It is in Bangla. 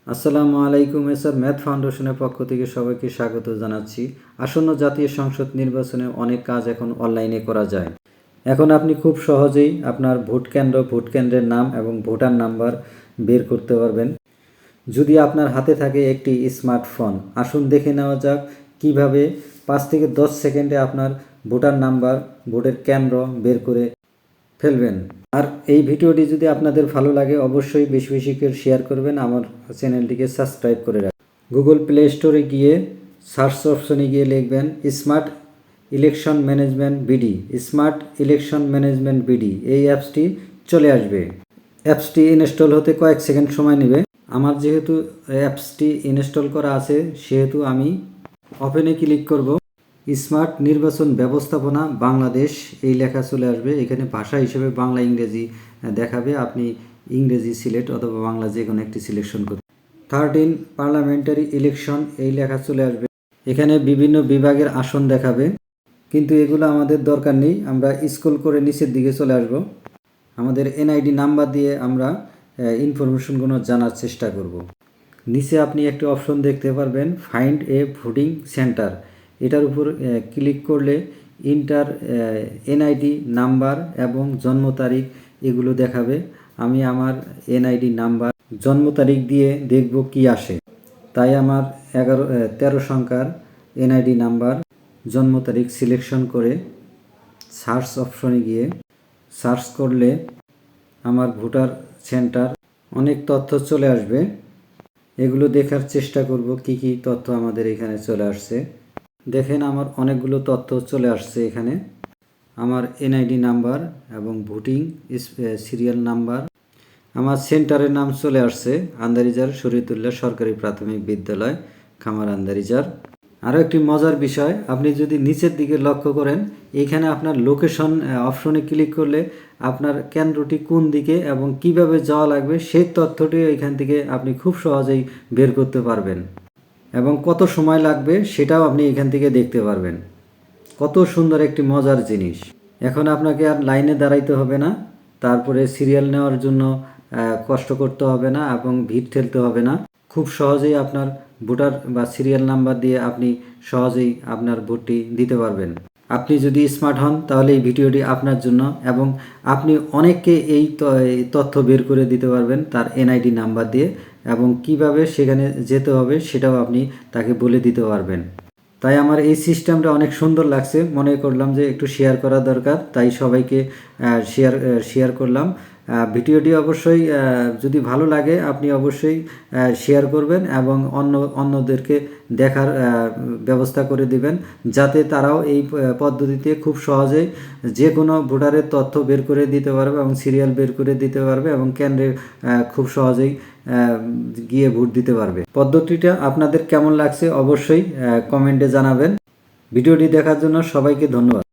আসসালামু আলাইকুম স্যার ম্যাথ ফাউন্ডেশনের পক্ষ থেকে সবাইকে স্বাগত জানাচ্ছি। আসন্ন জাতীয় সংসদ নির্বাচনে অনেক কাজ এখন অনলাইনে করা যায়। এখন আপনি খুব সহজেই আপনার ভোট কেন্দ্রের নাম এবং ভোটার নাম্বার বের করতে পারবেন যদি আপনার হাতে থাকে একটি স্মার্টফোন। আসুন দেখে নেওয়া যাক কিভাবে 5 থেকে 10 সেকেন্ডে আপনার ভোটার নাম্বার, ভোটের কেন্দ্র বের করে ফেলবেন। আর এই ভিডিওটি যদি আপনাদের ভালো লাগে অবশ্যই বেশি বেশি করে শেয়ার করবেন, আমার চ্যানেলটিকে সাবস্ক্রাইব করে রাখবেন। গুগল প্লে স্টোরে গিয়ে সার্চ অপশনে গিয়ে লিখবেন smart election management BD. Smart election management BD এই অ্যাপসটি চলে আসবে। অ্যাপসটি ইনস্টল হতে কয়েক সেকেন্ড সময় নেবে। আমার যেহেতু অ্যাপসটি ইনস্টল করা আছে সেহেতু আমি ওপেনে ক্লিক করব। স্মার্ট নির্বাচন ব্যবস্থাপনা বাংলাদেশ এই লেখা চলে আসবে। এখানে ভাষা হিসেবে বাংলা ইংরেজি দেখাবে, আপনি ইংরেজি সিলেক্ট অথবা বাংলা যে কোনো একটি সিলেকশন করুন। 13 পার্লামেন্টারি ইলেকশন এই লেখা চলে আসবে। এখানে বিভিন্ন বিভাগের আসন দেখাবে, কিন্তু এগুলো আমাদের দরকার নেই। আমরা স্ক্রল করে নিচের দিকে চলে আসব। আমাদের এনআইডি নাম্বার দিয়ে আমরা ইনফরমেশনগুলো জানার চেষ্টা করব। নিচে আপনি একটি অপশন দেখতে পারবেন ফাইন্ড এ ভোটিং সেন্টার। এটার উপর ক্লিক করলে ইন্টার এনআইডি নাম্বার এবং জন্ম তারিখ এগুলো দেখাবে। আমি আমার এনআইডি নাম্বার, জন্ম তারিখ দিয়ে দেখব কি আসে। তাই আমার 13 সংখ্যার এনআইডি নাম্বার, জন্ম তারিখ সিলেকশন করে সার্চ অপশনে গিয়ে সার্চ করলে আমার ভোটার সেন্টার অনেক তথ্য চলে আসবে। এগুলো দেখার চেষ্টা করব কি কি তথ্য আমাদের এখানে চলে আসছে। দেখেন আমার অনেকগুলো তথ্য চলে আসছে এখানে। আমার এনআইডি নাম্বার এবং ভোটিং সিরিয়াল নাম্বার, আমার সেন্টারের নাম চলে আসছে আন্দারিজার শরীয়তুল্লাহ সরকারি প্রাথমিক বিদ্যালয়, খামার আন্দারিজার। আরও একটি মজার বিষয়, আপনি যদি নিচের দিকে লক্ষ্য করেন এখানে আপনার লোকেশন অপশনে ক্লিক করলে আপনার কেন্দ্রটি কোন দিকে এবং কিভাবে যাওয়া লাগবে সেই তথ্যটি এখান থেকে আপনি খুব সহজেই বের করতে পারবেন এবং কত সময় লাগবে সেটাও আপনি এখান থেকে দেখতে পারবেন। কত সুন্দর একটি মজার জিনিস। এখন আপনাকে আর লাইনে দাঁড়াইতে হবে না, তারপরে সিরিয়াল নেওয়ার জন্য কষ্ট করতে হবে না এবং ভিড় ঠেলতে হবে না। খুব সহজেই আপনার ভোটার বা সিরিয়াল নাম্বার দিয়ে আপনি সহজেই আপনার ভোটটি দিতে পারবেন। আপনি যদি স্মার্ট হন তাহলে এই ভিডিওটি আপনার জন্য, এবং আপনি অনেককে এই তথ্য বের করে দিতে পারবেন তার এনআইডি নাম্বার দিয়ে, এবং কিভাবে সেখানে যেতে হবে সেটাও আপনি তাকে বলে দিতে পারবেন। তাই আমার এই সিস্টেমটা অনেক সুন্দর লাগছে, মনে করলাম যে একটু শেয়ার করা দরকার, তাই সবাইকে শেয়ার করলাম। ভিডিওটি অবশ্যই যদি ভালো লাগে আপনি অবশ্যই শেয়ার করবেন এবং অন্যদেরকে দেখার ব্যবস্থা করে দিবেন, যাতে তারাও এই পদ্ধতিতে খুব সহজেই যে কোনো ভোটারের তথ্য বের করে দিতে পারবে এবং সিরিয়াল বের করে দিতে পারবে এবং কেন্দ্রে খুব সহজেই গিয়ে ভোট দিতে পারবে। পদ্ধতিটা আপনাদের কেমন লাগছে অবশ্যই কমেন্টে জানাবেন। ভিডিওটি দেখার জন্য সবাইকে ধন্যবাদ।